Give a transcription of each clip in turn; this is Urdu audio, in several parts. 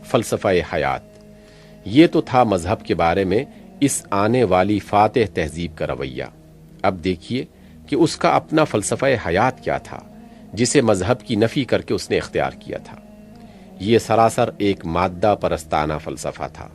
فلسفہ حیات۔ یہ تو تھا مذہب کے بارے میں اس آنے والی فاتح تہذیب کا رویہ۔ اب دیکھیے کہ اس کا اپنا فلسفہ حیات کیا تھا، جسے مذہب کی نفی کر کے اس نے اختیار کیا تھا۔ یہ سراسر ایک مادہ پرستانہ فلسفہ تھا۔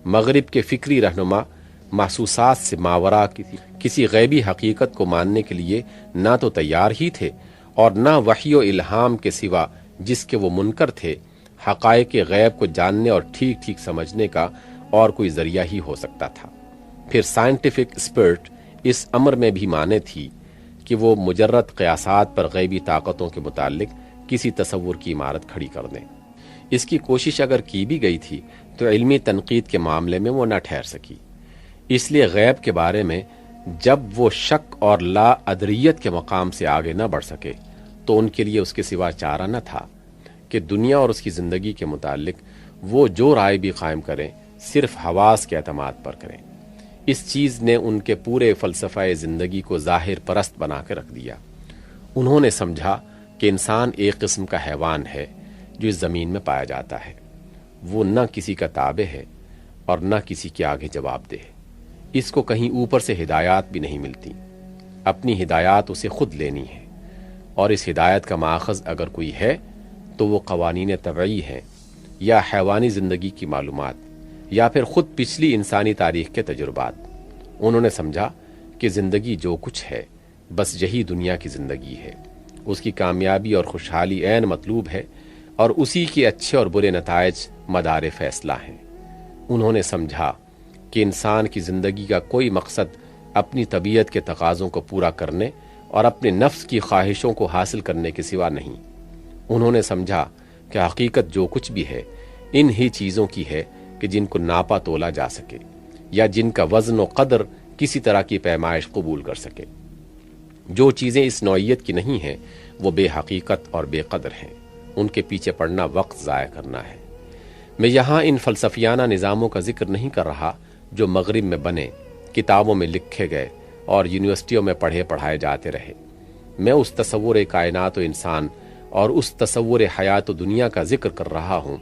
مغرب کے فکری رہنما محسوسات سے ماورا کسی غیبی حقیقت کو ماننے کے لیے نہ تو تیار ہی تھے، اور نہ وحی و الہام کے سوا جس کے وہ منکر تھے حقائق غیب کو جاننے اور ٹھیک ٹھیک سمجھنے کا اور کوئی ذریعہ ہی ہو سکتا تھا۔ پھر سائنٹیفک اسپرٹ اس امر میں بھی مانے تھی کہ وہ مجرد قیاسات پر غیبی طاقتوں کے متعلق کسی تصور کی عمارت کھڑی کر دیں۔ اس کی کوشش اگر کی بھی گئی تھی تو علمی تنقید کے معاملے میں وہ نہ ٹھہر سکی۔ اس لیے غیب کے بارے میں جب وہ شک اور لا ادریت کے مقام سے آگے نہ بڑھ سکے تو ان کے لیے اس کے سوا چارہ نہ تھا کہ دنیا اور اس کی زندگی کے متعلق وہ جو رائے بھی قائم کریں صرف حواس کے اعتماد پر کریں۔ اس چیز نے ان کے پورے فلسفہ زندگی کو ظاہر پرست بنا کے رکھ دیا۔ انہوں نے سمجھا کہ انسان ایک قسم کا حیوان ہے جو اس زمین میں پایا جاتا ہے۔ وہ نہ کسی کا تابع ہے اور نہ کسی کے آگے جواب دہ۔ اس کو کہیں اوپر سے ہدایات بھی نہیں ملتی، اپنی ہدایات اسے خود لینی ہے، اور اس ہدایت کا ماخذ اگر کوئی ہے تو وہ قوانین طبعی ہیں، یا حیوانی زندگی کی معلومات، یا پھر خود پچھلی انسانی تاریخ کے تجربات۔ انہوں نے سمجھا کہ زندگی جو کچھ ہے بس یہی دنیا کی زندگی ہے، اس کی کامیابی اور خوشحالی عین مطلوب ہے، اور اسی کے اچھے اور برے نتائج مدار فیصلہ ہیں۔ انہوں نے سمجھا کہ انسان کی زندگی کا کوئی مقصد اپنی طبیعت کے تقاضوں کو پورا کرنے اور اپنے نفس کی خواہشوں کو حاصل کرنے کے سوا نہیں۔ انہوں نے سمجھا کہ حقیقت جو کچھ بھی ہے ان ہی چیزوں کی ہے کہ جن کو ناپا تولا جا سکے، یا جن کا وزن و قدر کسی طرح کی پیمائش قبول کر سکے۔ جو چیزیں اس نوعیت کی نہیں ہیں وہ بے حقیقت اور بے قدر ہیں، ان کے پیچھے پڑنا وقت ضائع کرنا ہے۔ میں یہاں ان فلسفیانہ نظاموں کا ذکر نہیں کر رہا جو مغرب میں بنے، کتابوں میں لکھے گئے اور یونیورسٹیوں میں پڑھائے جاتے رہے۔ میں اس تصور کائنات و انسان اور اس تصور حیات و دنیا کا ذکر کر رہا ہوں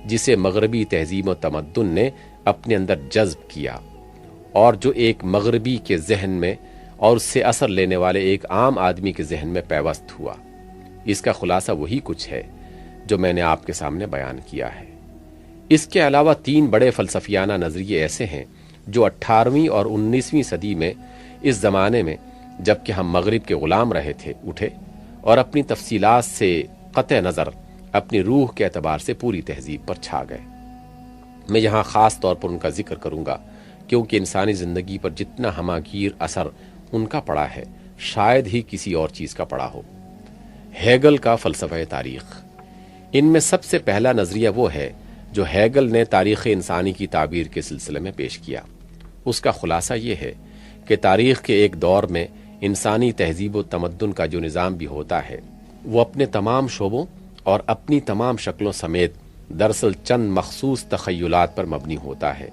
جسے مغربی تہذیب و تمدن نے اپنے اندر جذب کیا، اور جو ایک مغربی کے ذہن میں اور اس سے اثر لینے والے ایک عام آدمی کے ذہن میں پیوست ہوا۔ اس کا خلاصہ وہی کچھ ہے جو میں نے آپ کے سامنے بیان کیا ہے۔ اس کے علاوہ 3 بڑے فلسفیانہ نظریے ایسے ہیں جو 18ویں اور 19ویں صدی میں، اس زمانے میں جب کہ ہم مغرب کے غلام رہے تھے، اٹھے اور اپنی تفصیلات سے قطع نظر اپنی روح کے اعتبار سے پوری تہذیب پر چھا گئے۔ میں یہاں خاص طور پر ان کا ذکر کروں گا کیونکہ انسانی زندگی پر جتنا ہماگیر اثر ان کا پڑا ہے شاید ہی کسی اور چیز کا پڑا ہو۔ ہیگل کا فلسفہ تاریخ۔ ان میں سب سے پہلا نظریہ وہ ہے جو ہیگل نے تاریخ انسانی کی تعبیر کے سلسلے میں پیش کیا۔ اس کا خلاصہ یہ ہے کہ تاریخ کے ایک دور میں انسانی تہذیب و تمدن کا جو نظام بھی ہوتا ہے وہ اپنے تمام شعبوں اور اپنی تمام شکلوں سمیت دراصل چند مخصوص تخیلات پر مبنی ہوتا ہے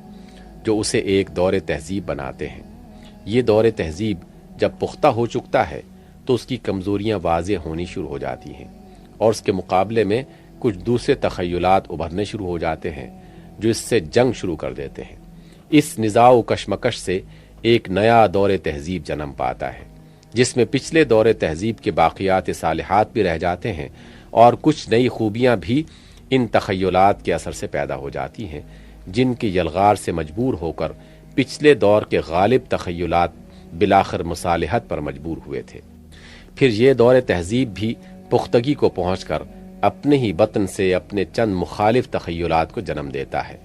جو اسے ایک دور تہذیب بناتے ہیں۔ یہ دور تہذیب جب پختہ ہو چکتا ہے تو اس کی کمزوریاں واضح ہونی شروع ہو جاتی ہیں، اور اس کے مقابلے میں کچھ دوسرے تخیلات ابھرنے شروع ہو جاتے ہیں جو اس سے جنگ شروع کر دیتے ہیں۔ اس نزاع و کشمکش سے ایک نیا دور تہذیب جنم پاتا ہے جس میں پچھلے دور تہذیب کے باقیات صالحات بھی رہ جاتے ہیں، اور کچھ نئی خوبیاں بھی ان تخیلات کے اثر سے پیدا ہو جاتی ہیں جن کے یلغار سے مجبور ہو کر پچھلے دور کے غالب تخیلات بالآخر مصالحت پر مجبور ہوئے تھے۔ پھر یہ دور تہذیب بھی پختگی کو پہنچ کر اپنے ہی بطن سے اپنے چند مخالف تخیلات کو جنم دیتا ہے،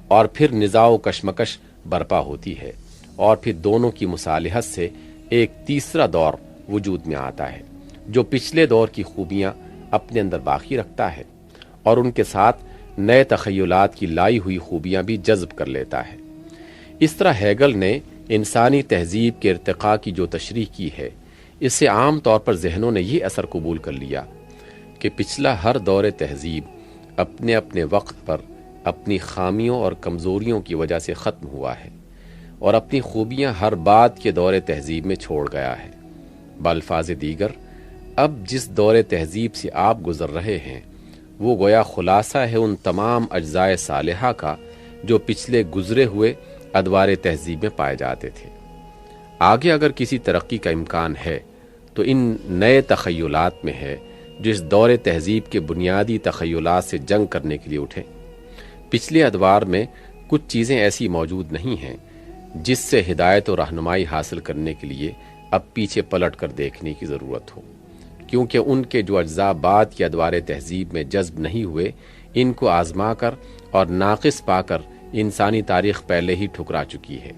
اور پھر نزاع و کشمکش برپا ہوتی ہے، اور پھر دونوں کی مصالحت سے ایک تیسرا دور وجود میں آتا ہے جو پچھلے دور کی خوبیاں اپنے اندر باقی رکھتا ہے اور ان کے ساتھ نئے تخیلات کی لائی ہوئی خوبیاں بھی جذب کر لیتا ہے۔ اس طرح ہیگل نے انسانی تہذیب کے ارتقاء کی جو تشریح کی ہے، اس سے عام طور پر ذہنوں نے یہ اثر قبول کر لیا کہ پچھلا ہر دور تہذیب اپنے اپنے وقت پر اپنی خامیوں اور کمزوریوں کی وجہ سے ختم ہوا ہے، اور اپنی خوبیاں ہر بعد کے دور تہذیب میں چھوڑ گیا ہے۔ بالفاظ دیگر، اب جس دور تہذیب سے آپ گزر رہے ہیں وہ گویا خلاصہ ہے ان تمام اجزائے صالحہ کا جو پچھلے گزرے ہوئے ادوار تہذیب میں پائے جاتے تھے۔ آگے اگر کسی ترقی کا امکان ہے تو ان نئے تخیلات میں ہے جو اس دور تہذیب کے بنیادی تخیلات سے جنگ کرنے کے لیے اٹھے۔ پچھلے ادوار میں کچھ چیزیں ایسی موجود نہیں ہیں جس سے ہدایت و رہنمائی حاصل کرنے کے لیے اب پیچھے پلٹ کر دیکھنے کی ضرورت ہو، کیونکہ ان کے جو اجزاء بعد کے ادوار تہذیب میں جذب نہیں ہوئے، ان کو آزما کر اور ناقص پا کر انسانی تاریخ پہلے ہی ٹھکرا چکی ہے۔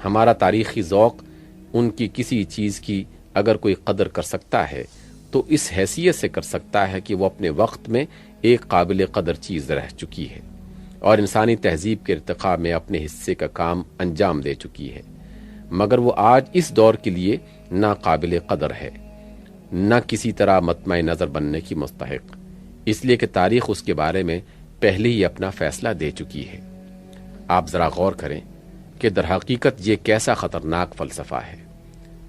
ہمارا تاریخی ذوق ان کی کسی چیز کی اگر کوئی قدر کر سکتا ہے تو اس حیثیت سے کر سکتا ہے کہ وہ اپنے وقت میں ایک قابل قدر چیز رہ چکی ہے اور انسانی تہذیب کے ارتقاء میں اپنے حصے کا کام انجام دے چکی ہے، مگر وہ آج اس دور کے لیے نہ قابل قدر ہے، نہ کسی طرح مطمع نظر بننے کی مستحق، اس لیے کہ تاریخ اس کے بارے میں پہلے ہی اپنا فیصلہ دے چکی ہے۔ آپ ذرا غور کریں کہ در حقیقت یہ کیسا خطرناک فلسفہ ہے۔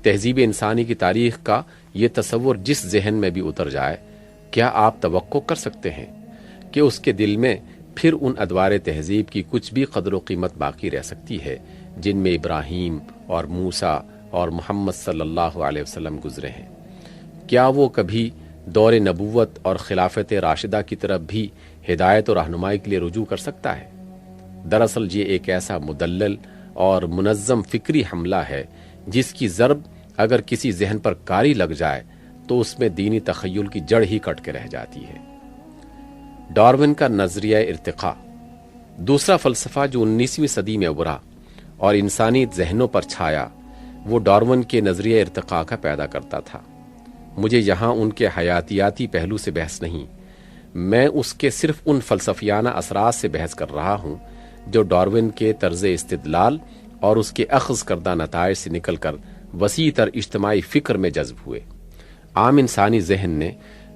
تہذیب انسانی کی تاریخ کا یہ تصور جس ذہن میں بھی اتر جائے، کیا آپ توقع کر سکتے ہیں کہ اس کے دل میں پھر ان ادوار تہذیب کی کچھ بھی قدر و قیمت باقی رہ سکتی ہے جن میں ابراہیم اور موسیٰ اور محمد صلی اللہ علیہ وسلم گزرے ہیں؟ کیا وہ کبھی دور نبوت اور خلافت راشدہ کی طرف بھی ہدایت و رہنمائی کے لیے رجوع کر سکتا ہے؟ دراصل یہ ایک ایسا مدلل اور منظم فکری حملہ ہے جس کی ضرب اگر کسی ذہن پر کاری لگ جائے تو اس میں دینی تخیل کی جڑ ہی کٹ کے رہ جاتی ہے۔ ڈارون کا نظریہ ارتقاء، دوسرا فلسفہ جو 19ویں صدی میں ابھرا اور انسانی ذہنوں پر چھایا، وہ ڈارون کے نظریہ ارتقاء کا پیدا کرتا تھا۔ مجھے یہاں ان کے حیاتیاتی پہلو سے بحث نہیں، میں اس کے صرف ان فلسفیانہ اثرات سے بحث کر رہا ہوں جو ڈارون کے طرز استدلال اور اس کے اخذ کردہ نتائج سے نکل کر وسیع تر اجتماعی فکر میں جذب ہوئے۔ عام انسانی ذہن نے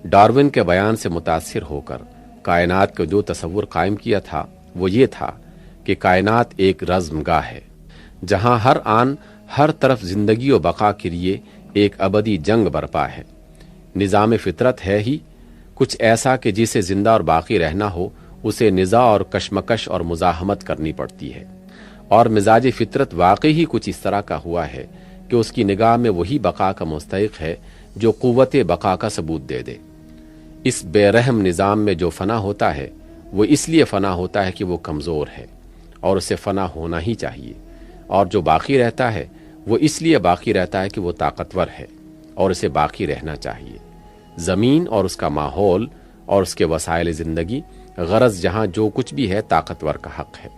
ڈارون کے بیان سے متاثر ہو کر کائنات کا جو تصور قائم کیا تھا وہ یہ تھا کہ کائنات ایک رزم گاہ ہے جہاں ہر آن ہر طرف زندگی و بقا کے لیے ایک ابدی جنگ برپا ہے۔ نظام فطرت ہے ہی کچھ ایسا کہ جسے زندہ اور باقی رہنا ہو اسے نزاع اور کشمکش اور مزاحمت کرنی پڑتی ہے، اور مزاج فطرت واقعی ہی کچھ اس طرح کا ہوا ہے کہ اس کی نگاہ میں وہی بقا کا مستحق ہے جو قوت بقا کا ثبوت دے دے۔ اس بے رحم نظام میں جو فنا ہوتا ہے وہ اس لیے فنا ہوتا ہے کہ وہ کمزور ہے اور اسے فنا ہونا ہی چاہیے، اور جو باقی رہتا ہے وہ اس لیے باقی رہتا ہے کہ وہ طاقتور ہے اور اسے باقی رہنا چاہیے۔ زمین اور اس کا ماحول اور اس کے وسائل زندگی، غرض جہاں جو کچھ بھی ہے طاقتور کا حق ہے۔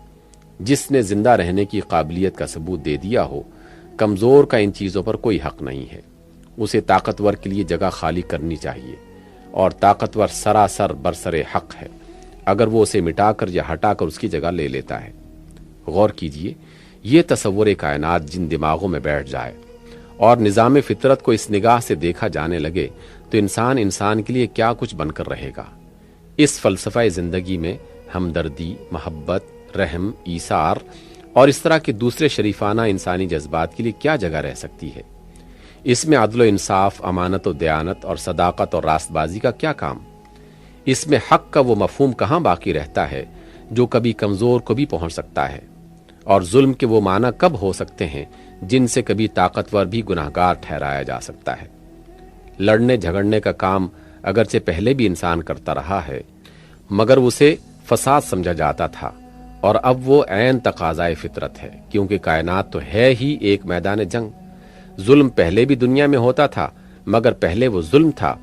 جس نے زندہ رہنے کی قابلیت کا ثبوت دے دیا ہو، کمزور کا ان چیزوں پر کوئی حق نہیں ہے۔ اسے طاقتور کے لیے جگہ خالی کرنی چاہیے، اور طاقتور سراسر برسر حق ہے اگر وہ اسے مٹا کر یا ہٹا کر اس کی جگہ لے لیتا ہے۔ غور کیجئے، یہ تصور کائنات جن دماغوں میں بیٹھ جائے اور نظام فطرت کو اس نگاہ سے دیکھا جانے لگے تو انسان کے لیے کیا کچھ بن کر رہے گا۔ اس فلسفہ زندگی میں ہمدردی، محبت، رحم، ایثار اور اس طرح کے دوسرے شریفانہ انسانی جذبات کے لیے کیا جگہ رہ سکتی ہے؟ اس میں عدل و انصاف، امانت و دیانت اور صداقت اور راست بازی کا کیا کام؟ اس میں حق کا وہ مفہوم کہاں باقی رہتا ہے جو کبھی کمزور کو بھی پہنچ سکتا ہے، اور ظلم کے وہ معنی کب ہو سکتے ہیں جن سے کبھی طاقتور بھی گناہگار ٹھہرایا جا سکتا ہے؟ لڑنے جھگڑنے کا کام اگرچہ پہلے بھی انسان کرتا رہا ہے، مگر اسے فساد سمجھا جاتا تھا، اور اب وہ عین تقاضائے فطرت ہے، کیونکہ کائنات تو ہے ہی ایک میدان جنگ۔ ظلم پہلے بھی دنیا میں ہوتا تھا، مگر پہلے وہ ظلم تھا،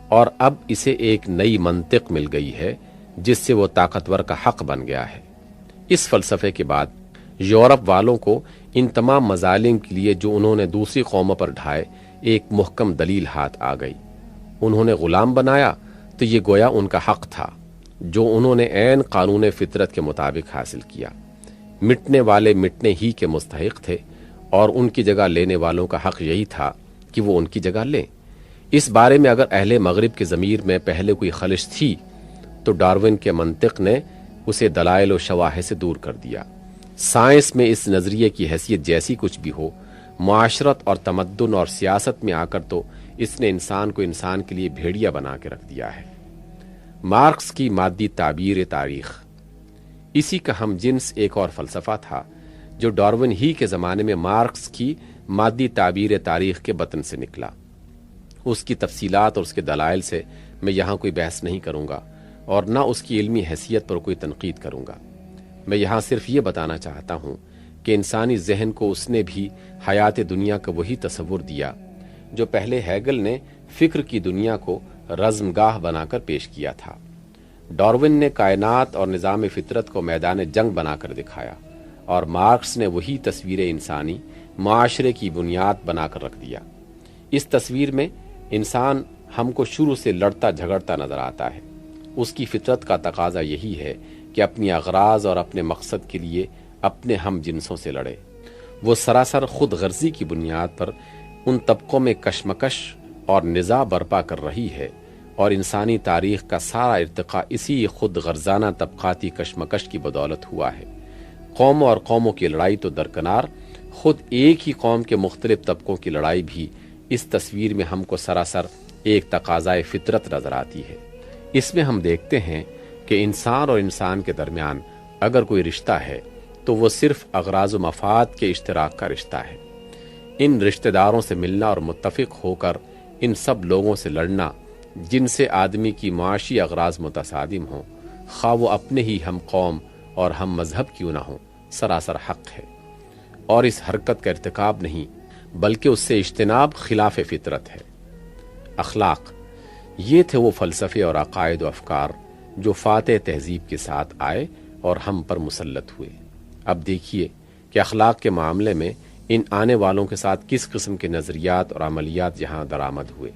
اور اب اسے ایک نئی منطق مل گئی ہے جس سے وہ طاقتور کا حق بن گیا ہے۔ اس فلسفے کے بعد یورپ والوں کو ان تمام مظالم کے لیے جو انہوں نے دوسری قوموں پر ڈھائے ایک محکم دلیل ہاتھ آ گئی۔ انہوں نے غلام بنایا تو یہ گویا ان کا حق تھا جو انہوں نے عین قانون فطرت کے مطابق حاصل کیا۔ مٹنے والے مٹنے ہی کے مستحق تھے، اور ان کی جگہ لینے والوں کا حق یہی تھا کہ وہ ان کی جگہ لیں۔ اس بارے میں اگر اہل مغرب کے ضمیر میں پہلے کوئی خلش تھی تو ڈارون کے منطق نے اسے دلائل و شواہد سے دور کر دیا۔ سائنس میں اس نظریے کی حیثیت جیسی کچھ بھی ہو، معاشرت اور تمدن اور سیاست میں آ کر تو اس نے انسان کو انسان کے لیے بھیڑیا بنا کے رکھ دیا ہے۔ مارکس کی مادی تعبیر تاریخ۔ اسی کا ہم جنس ایک اور فلسفہ تھا جو ڈارون ہی کے زمانے میں مارکس کی مادی تعبیر تاریخ کے بطن سے نکلا۔ اس کی تفصیلات اور اس کے دلائل سے میں یہاں کوئی بحث نہیں کروں گا اور نہ اس کی علمی حیثیت پر کوئی تنقید کروں گا۔ میں یہاں صرف یہ بتانا چاہتا ہوں کہ انسانی ذہن کو اس نے بھی حیات دنیا کا وہی تصور دیا جو پہلے ہیگل نے فکر کی دنیا کو رزمگاہ بنا کر پیش کیا تھا۔ ڈارون نے کائنات اور نظام فطرت کو میدان جنگ بنا کر دکھایا اور مارکس نے وہی تصویر انسانی معاشرے کی بنیاد بنا کر رکھ دیا۔ اس تصویر میں انسان ہم کو شروع سے لڑتا جھگڑتا نظر آتا ہے۔ اس کی فطرت کا تقاضا یہی ہے کہ اپنی اغراض اور اپنے مقصد کے لیے اپنے ہم جنسوں سے لڑے۔ وہ سراسر خود غرضی کی بنیاد پر ان طبقوں میں کشمکش اور نزاع برپا کر رہی ہے اور انسانی تاریخ کا سارا ارتقاء اسی خود غرضانہ طبقاتی کشمکش کی بدولت ہوا ہے۔ قوموں اور قوموں کی لڑائی تو درکنار، خود ایک ہی قوم کے مختلف طبقوں کی لڑائی بھی اس تصویر میں ہم کو سراسر ایک تقاضائے فطرت نظر آتی ہے۔ اس میں ہم دیکھتے ہیں کہ انسان اور انسان کے درمیان اگر کوئی رشتہ ہے تو وہ صرف اغراض و مفاد کے اشتراک کا رشتہ ہے۔ ان رشتہ داروں سے ملنا اور متفق ہو کر ان سب لوگوں سے لڑنا جن سے آدمی کی معاشی اغراض متصادم ہوں، خواہ وہ اپنے ہی ہم قوم اور ہم مذہب کیوں نہ ہوں، سراسر حق ہے اور اس حرکت کا ارتکاب نہیں بلکہ اس سے اجتناب خلاف فطرت ہے۔ اخلاق، یہ تھے وہ فلسفے اور عقائد و افکار جو فاتح تہذیب کے ساتھ آئے اور ہم پر مسلط ہوئے۔ اب دیکھیے کہ اخلاق کے معاملے میں ان آنے والوں کے ساتھ کس قسم کے نظریات اور عملیات یہاں درآمد ہوئے۔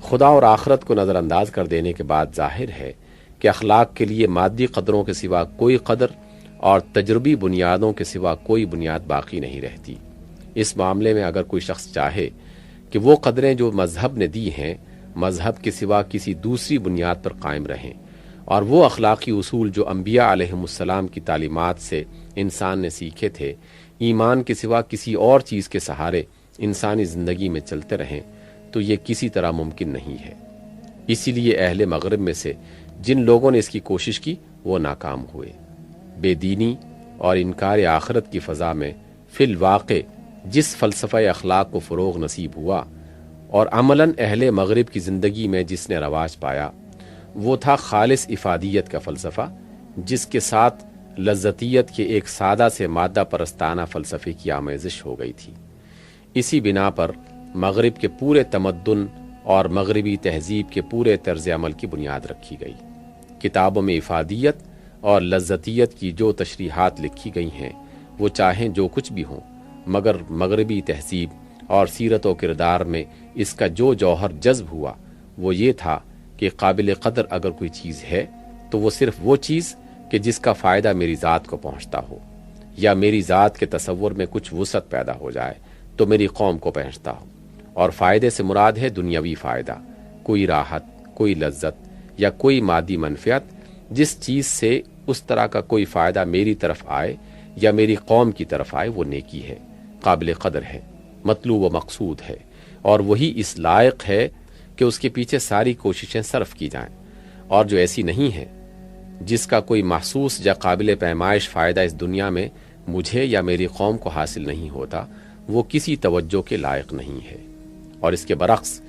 خدا اور آخرت کو نظر انداز کر دینے کے بعد ظاہر ہے کہ اخلاق کے لیے مادی قدروں کے سوا کوئی قدر اور تجربی بنیادوں کے سوا کوئی بنیاد باقی نہیں رہتی۔ اس معاملے میں اگر کوئی شخص چاہے کہ وہ قدریں جو مذہب نے دی ہیں مذہب کے سوا کسی دوسری بنیاد پر قائم رہیں، اور وہ اخلاقی اصول جو انبیاء علیہم السلام کی تعلیمات سے انسان نے سیکھے تھے ایمان کے سوا کسی اور چیز کے سہارے انسانی زندگی میں چلتے رہیں، تو یہ کسی طرح ممکن نہیں ہے۔ اسی لیے اہل مغرب میں سے جن لوگوں نے اس کی کوشش کی وہ ناکام ہوئے۔ بے دینی اور انکار آخرت کی فضا میں فی الواقع جس فلسفہ اخلاق کو فروغ نصیب ہوا اور عملاً اہل مغرب کی زندگی میں جس نے رواج پایا، وہ تھا خالص افادیت کا فلسفہ، جس کے ساتھ لذتیت کے ایک سادہ سے مادہ پرستانہ فلسفے کی آمیزش ہو گئی تھی۔ اسی بنا پر مغرب کے پورے تمدن اور مغربی تہذیب کے پورے طرز عمل کی بنیاد رکھی گئی۔ کتابوں میں افادیت اور لذتیت کی جو تشریحات لکھی گئی ہیں وہ چاہیں جو کچھ بھی ہوں، مگر مغربی تہذیب اور سیرت و کردار میں اس کا جو جوہر جذب ہوا وہ یہ تھا کہ قابل قدر اگر کوئی چیز ہے تو وہ صرف وہ چیز کہ جس کا فائدہ میری ذات کو پہنچتا ہو، یا میری ذات کے تصور میں کچھ وسعت پیدا ہو جائے تو میری قوم کو پہنچتا ہو۔ اور فائدے سے مراد ہے دنیاوی فائدہ، کوئی راحت، کوئی لذت یا کوئی مادی منفعت، جس چیز سے اس طرح کا کوئی فائدہ میری طرف آئے یا میری قوم کی طرف آئے وہ نیکی ہے، قابل قدر ہے، مطلوب و مقصود ہے، اور وہی اس لائق ہے کہ اس کے پیچھے ساری کوششیں صرف کی جائیں۔ اور جو ایسی نہیں ہے جس کا کوئی محسوس یا قابل پیمائش فائدہ اس دنیا میں مجھے یا میری قوم کو حاصل نہیں ہوتا، وہ کسی توجہ کے لائق نہیں ہے۔ اور اس کے برعکس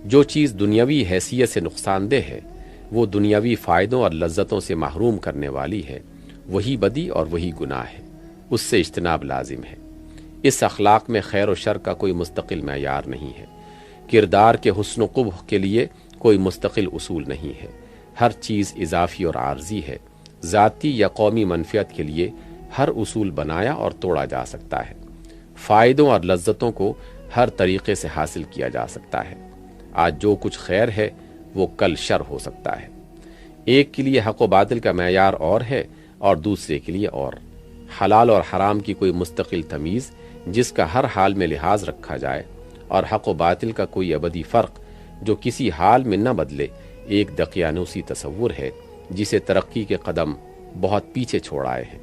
جو چیز دنیاوی حیثیت سے نقصان دہ ہے، وہ دنیاوی فائدوں اور لذتوں سے محروم کرنے والی ہے، وہی بدی اور وہی گناہ ہے، اس سے اجتناب لازم ہے۔ اس اخلاق میں خیر و شر کا کوئی مستقل معیار نہیں ہے، کردار کے حسن و قبح کے لیے کوئی مستقل اصول نہیں ہے، ہر چیز اضافی اور عارضی ہے، ذاتی یا قومی منفعت کے لیے ہر اصول بنایا اور توڑا جا سکتا ہے، فائدوں اور لذتوں کو ہر طریقے سے حاصل کیا جا سکتا ہے۔ آج جو کچھ خیر ہے وہ کل شر ہو سکتا ہے، ایک کے لیے حق و باطل کا معیار اور ہے اور دوسرے کے لیے اور، حلال اور حرام کی کوئی مستقل تمیز جس کا ہر حال میں لحاظ رکھا جائے، اور حق و باطل کا کوئی ابدی فرق جو کسی حال میں نہ بدلے، ایک دقیانوسی تصور ہے جسے ترقی کے قدم بہت پیچھے چھوڑ آئے ہیں۔